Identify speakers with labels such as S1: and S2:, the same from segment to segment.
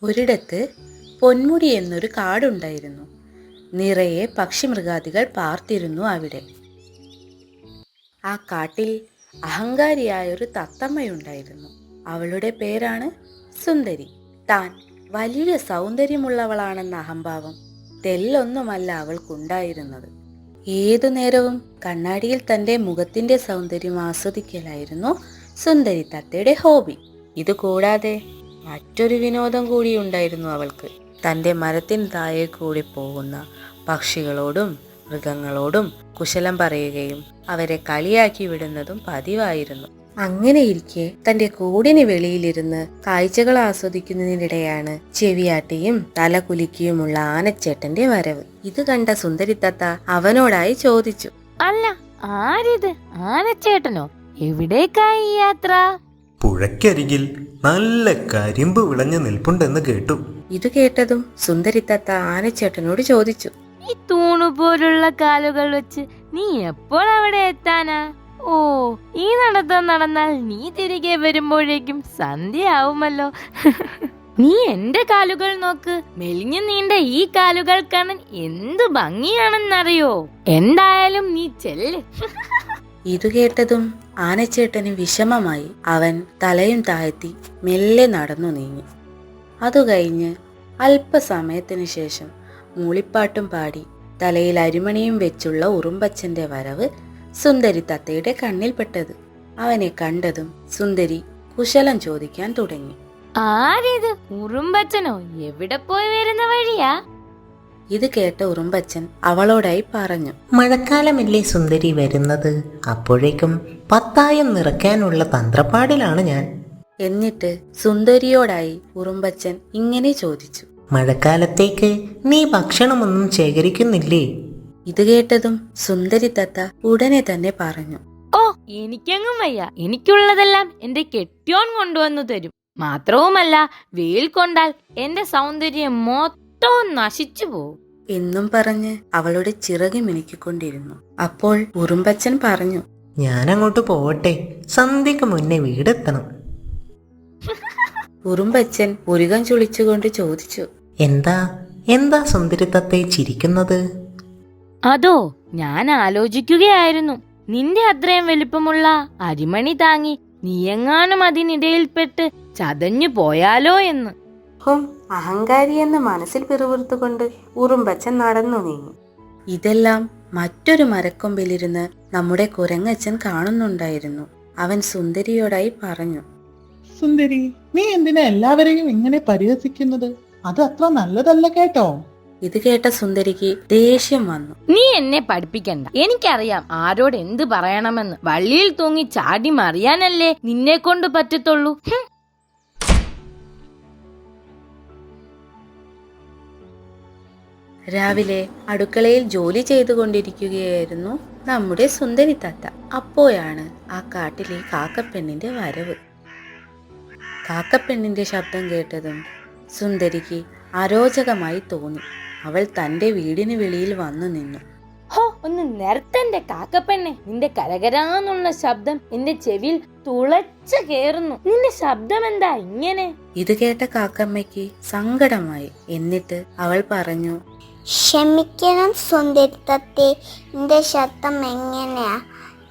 S1: ഒരിടത്ത് പൊന്മുടി എന്നൊരു കാടുണ്ടായിരുന്നു. നിറയെ പക്ഷിമൃഗാദികൾ പാർത്തിരുന്നു അവിടെ. ആ കാട്ടിൽ അഹങ്കാരിയായൊരു തത്തമ്മയുണ്ടായിരുന്നു. അവളുടെ പേരാണ് സുന്ദരി. താൻ വലിയ സൗന്ദര്യമുള്ളവളാണെന്ന അഹംഭാവം തെല്ലൊന്നുമല്ല അവൾക്കുണ്ടായിരുന്നത്. ഏതു നേരവും കണ്ണാടിയിൽ തൻ്റെ മുഖത്തിൻ്റെ സൗന്ദര്യം ആസ്വദിക്കലായിരുന്നു സുന്ദരി തത്തയുടെ ഹോബി. ഇതുകൂടാതെ മറ്റൊരു വിനോദം കൂടിയുണ്ടായിരുന്നു അവൾക്ക്. തൻ്റെ മരത്തിന് താഴെ കൂടി പോകുന്ന പക്ഷികളോടും മൃഗങ്ങളോടും കുശലം പറയുകയും അവരെ കളിയാക്കി വിടുന്നതും പതിവായിരുന്നു. അങ്ങനെയിരിക്കെ തൻ്റെ കൂടിന് വെളിയിലിരുന്ന് കാഴ്ചകൾ ആസ്വദിക്കുന്നതിനിടെയാണ് ചെവിയാട്ടിയും തലകുലുക്കിയുമുള്ള ആനച്ചേട്ടന്റെ വരവ്. ഇത് കണ്ട സുന്ദരി തത്ത അവനോടായി ചോദിച്ചു,
S2: അല്ല, ആരിത്? ആനച്ചേട്ടനോ? എവിടേക്കായി യാത്ര?
S3: പുഴയ്ക്കരികിൽ നല്ല കരിമ്പ് വിളഞ്ഞു നിൽപ്പുണ്ടെന്ന് കേട്ടു.
S1: ഇത് കേട്ടതും സുന്ദരി തത്ത ആനച്ചേട്ടനോട് ചോദിച്ചു,
S2: ഈ തൂണു പോലുള്ള കാലുകൾ വെച്ച് നീ എപ്പോൾ അവിടെ എത്താനാ? ഓ, ഈ നടത്തം നടന്നാൽ നീ തിരികെ വരുമ്പോഴേക്കും സന്ധ്യയാവുമല്ലോ. നീ എന്റെ കാലുകൾ നോക്ക്. മെലിഞ്ഞു നീണ്ട ഈ കാലുകൾ കാണാൻ എന്തു ഭംഗിയാണെന്നറിയോ? എന്തായാലും നീ ചെല്ല്.
S1: ഇത് കേട്ടതും ആനച്ചേട്ടന് വിഷമമായി. അവൻ തലയും താഴ്ത്തി മെല്ലെ നടന്നു നീങ്ങി. അതു കഴിഞ്ഞ് അല്പസമയത്തിനു ശേഷം മൂളിപ്പാട്ടും പാടി തലയിൽ അരിമണിയും വെച്ചുള്ള ഉറുമ്പച്ചന്റെ വരവ് സുന്ദരി തത്തയുടെ കണ്ണിൽപ്പെട്ടത്. അവനെ കണ്ടതും സുന്ദരി കുശലം ചോദിക്കാൻ തുടങ്ങി.
S2: ആരിത്? ഉറുമ്പച്ചനോ? എവിടെ പോയി വരുന്ന വഴിയാ?
S1: ഇത് കേട്ട ഉറുമ്പച്ചൻ അവളോടായി പറഞ്ഞു,
S4: മഴക്കാലമല്ലേ സുന്ദരി വരുന്നത്, അപ്പോഴേക്കും പത്തായം നിറയ്ക്കാനുള്ള തന്ത്രപ്പാടിലാണ് ഞാൻ.
S1: എന്നിട്ട് സുന്ദരിയോടായി ഉറുമ്പച്ചൻ ഇങ്ങനെ ചോദിച്ചു,
S4: മഴക്കാലത്തേക്ക് നീ ഭക്ഷണമൊന്നും ശേഖരിക്കുന്നില്ലേ?
S1: ഇത് കേട്ടതും സുന്ദരി തത്ത ഉടനെ തന്നെ പറഞ്ഞു,
S2: ഓ, എനിക്കെങ്ങും വയ്യ. എനിക്കുള്ളതെല്ലാം എന്റെ കെട്ടിയോൻ കൊണ്ടുവന്നു തരും. മാത്രവുമല്ല, വെയിൽ കൊണ്ടാൽ എന്റെ സൗന്ദര്യം മൊത്തവും നശിച്ചു പോവും
S1: എന്നും പറഞ്ഞ് അവളുടെ ചിറക് മിനുക്കിക്കൊണ്ടിരുന്നു. അപ്പോൾ ഉറുമ്പച്ചൻ പറഞ്ഞു,
S4: ഞാനങ്ങോട്ട് പോവട്ടെ, സന്ധ്യക്ക് മുന്നേ വീടെത്തണം.
S1: ഉറുമ്പച്ചൻ പുരികം ചുളിച്ചുകൊണ്ട് ചോദിച്ചു,
S4: എന്താ എന്താ സുന്ദരിത്തത്തെ ചിരിക്കുന്നത്?
S2: അതോ, ഞാൻ ആലോചിക്കുകയായിരുന്നു, നിന്റെ അത്രയും വലിപ്പമുള്ള അരിമണി താങ്ങി നീയെങ്ങാനും അതിനിടയിൽപ്പെട്ട് ചതഞ്ഞു പോയാലോ എന്ന്.
S1: ഹും, അഹങ്കാരിയെന്ന് മനസ്സിൽ പിറുപിറുത്തുകൊണ്ട് ഉറുമ്പച്ചൻ നടന്നു നീങ്ങി. ഇതെല്ലാം മറ്റൊരു മരക്കൊമ്പിലിരുന്ന് നമ്മുടെ കുരങ്ങച്ചൻ കാണുന്നുണ്ടായിരുന്നു. അവൻ സുന്ദരിയോടായി പറഞ്ഞു,
S5: സുന്ദരി, നീ എന്തിനാ എല്ലാവരെയും ഇങ്ങനെ പരിഹസിക്കുന്നത്? അത് അത്ര നല്ലതല്ല കേട്ടോ.
S1: ഇത് കേട്ട സുന്ദരിക്ക് ദേഷ്യം വന്നു.
S2: നീ എന്നെ പഠിപ്പിക്കണ്ട. എനിക്കറിയാം ആരോട് എന്ത് പറയണമെന്ന്. വള്ളിയിൽ തൂങ്ങി ചാടി മറിയാനല്ലേ നിന്നെ കൊണ്ട് പറ്റത്തുള്ളൂ.
S1: രാവിലെ അടുക്കളയിൽ ജോലി ചെയ്തുകൊണ്ടിരിക്കുകയായിരുന്നു നമ്മുടെ സുന്ദരി തത്ത. അപ്പോഴാണ് ആ കാട്ടിലെ കാക്കപ്പെണ്ണിന്റെ വരവ്. കാക്കപ്പെണ്ണിന്റെ ശബ്ദം കേട്ടതും സുന്ദരിക്ക് അരോചകമായി തോന്നി. അവൾ തന്റെ വീടിന് വെളിയിൽ വന്നു നിന്നു.
S2: ഹോ, ഒന്ന് നിർത്തന്റെ കാക്കപ്പെണ്ണെ. നിന്റെ കരകരാന്നുള്ള ശബ്ദം എന്റെ ചെവിയിൽ തുളച്ചു കേറുന്നു. നിന്റെ ശബ്ദം എന്താ ഇങ്ങനെ?
S1: ഇത് കേട്ട കാക്കമ്മയ്ക്ക് സങ്കടമായി. എന്നിട്ട് അവൾ പറഞ്ഞു,
S6: ക്ഷമിക്കണം സുന്ദരി തത്തേ, എന്റെ ശബ്ദം എങ്ങനെയാ?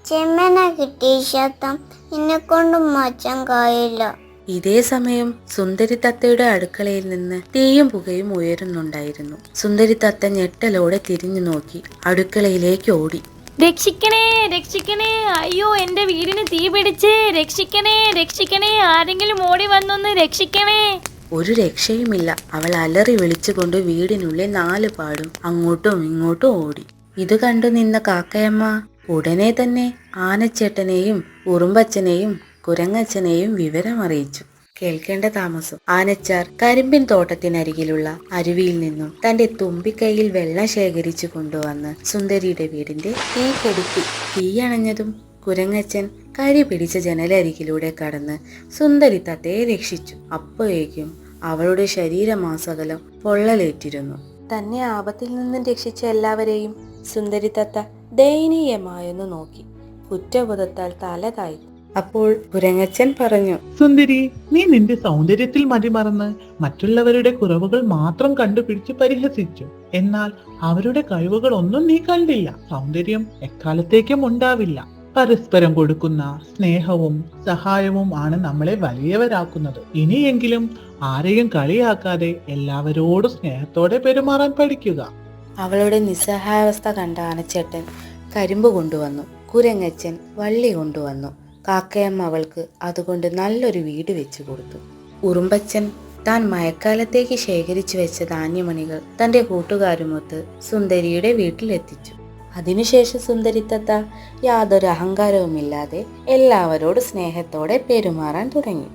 S6: ചെമ്മന കിട്ടിയ ശബ്ദം എന്നെ കൊണ്ട് മാറ്റാൻ കഴിയില്ല.
S1: ഇതേ സമയം സുന്ദരി തത്തയുടെ അടുക്കളയിൽ നിന്ന് തീയും പുകയും ഉയരുന്നുണ്ടായിരുന്നു. സുന്ദരി തത്ത ഞെട്ടലോടെ തിരിഞ്ഞു നോക്കി അടുക്കളയിലേക്ക് ഓടി.
S2: രക്ഷിക്കണേ, രക്ഷിക്കണേ, അയ്യോ, എന്റെ വീടിന് തീ പിടിച്ചേ, രക്ഷിക്കണേ, രക്ഷിക്കണേ, ആരെങ്കിലും ഓടി വന്നൊന്ന് രക്ഷിക്കണേ.
S1: ഒരു രക്ഷയുമില്ല. അവൾ അലറി വിളിച്ചുകൊണ്ട് വീടിനുള്ളിൽ 4 പാടും അങ്ങോട്ടും ഇങ്ങോട്ടും ഓടി. ഇത് കണ്ടു നിന്ന കാക്കയമ്മ ഉടനെ തന്നെ ആനച്ചേട്ടനെയും ഉറുമ്പച്ചനെയും കുരങ്ങച്ചനെയും വിവരമറിയിച്ചു. കേൾക്കേണ്ട താമസം. ആനച്ചാർ കരിമ്പിൻ തോട്ടത്തിനരികിലുള്ള അരുവിയിൽ നിന്നും തന്റെ തുമ്പിക്കൈയിൽ വെള്ളം ശേഖരിച്ചു കൊണ്ടുവന്ന് സുന്ദരിയുടെ വീടിന്റെ തീ കെടുത്തി. തീയണഞ്ഞതും കുരങ്ങച്ചൻ കരി പിടിച്ച ജനലരികിലൂടെ കടന്ന് സുന്ദരി തത്തയെ രക്ഷിച്ചു. അപ്പോഴേക്കും അവളുടെ ശരീരമാസകലം പൊള്ളലേറ്റിരുന്നു. തന്നെ ആപത്തിൽ നിന്നും രക്ഷിച്ച എല്ലാവരെയും സുന്ദരി തത്ത ദയനീയമായൊന്ന് നോക്കി. കുറ്റബോധത്താൽ തല താഴ്ത്തി. അപ്പോൾ കുരങ്ങച്ചൻ പറഞ്ഞു,
S5: സുന്ദരി, നീ നിന്റെ സൗന്ദര്യത്തിൽ മതിമറന്ന് മറ്റുള്ളവരുടെ കുറവുകൾ മാത്രം കണ്ടുപിടിച്ച് പരിഹസിച്ചു. എന്നാൽ അവരുടെ കഴിവുകൾ ഒന്നും നീ കണ്ടില്ല. സൗന്ദര്യം എക്കാലത്തേക്കും ഉണ്ടാവില്ല. പരസ്പരം കൊടുക്കുന്ന സ്നേഹവും സഹായവും ആണ് നമ്മളെ വലിയവരാക്കുന്നത്. ഇനിയെങ്കിലും ആരെയും കളിയാക്കാതെ എല്ലാവരോടും സ്നേഹത്തോടെ പെരുമാറാൻ പഠിക്കുക.
S1: അവളുടെ നിസ്സഹായാവസ്ഥ കണ്ട ആനച്ചേട്ടൻ കരിമ്പ് കൊണ്ടുവന്നു. കുരങ്ങച്ചൻ വള്ളി കൊണ്ടുവന്നു. കാക്കയമ്മ അവൾക്ക് അതുകൊണ്ട് നല്ലൊരു വീട് വെച്ചു കൊടുത്തു. ഉറുമ്പച്ചൻ താൻ മഴക്കാലത്തേക്ക് ശേഖരിച്ചു വെച്ച ധാന്യമണികൾ തന്റെ കൂട്ടുകാരുമൊത്ത് സുന്ദരിയുടെ വീട്ടിലെത്തിച്ചു. അതിനുശേഷം സുന്ദരിത്തത്ത യാതൊരു അഹങ്കാരവുമില്ലാതെ എല്ലാവരോടും സ്നേഹത്തോടെ പെരുമാറാൻ തുടങ്ങി.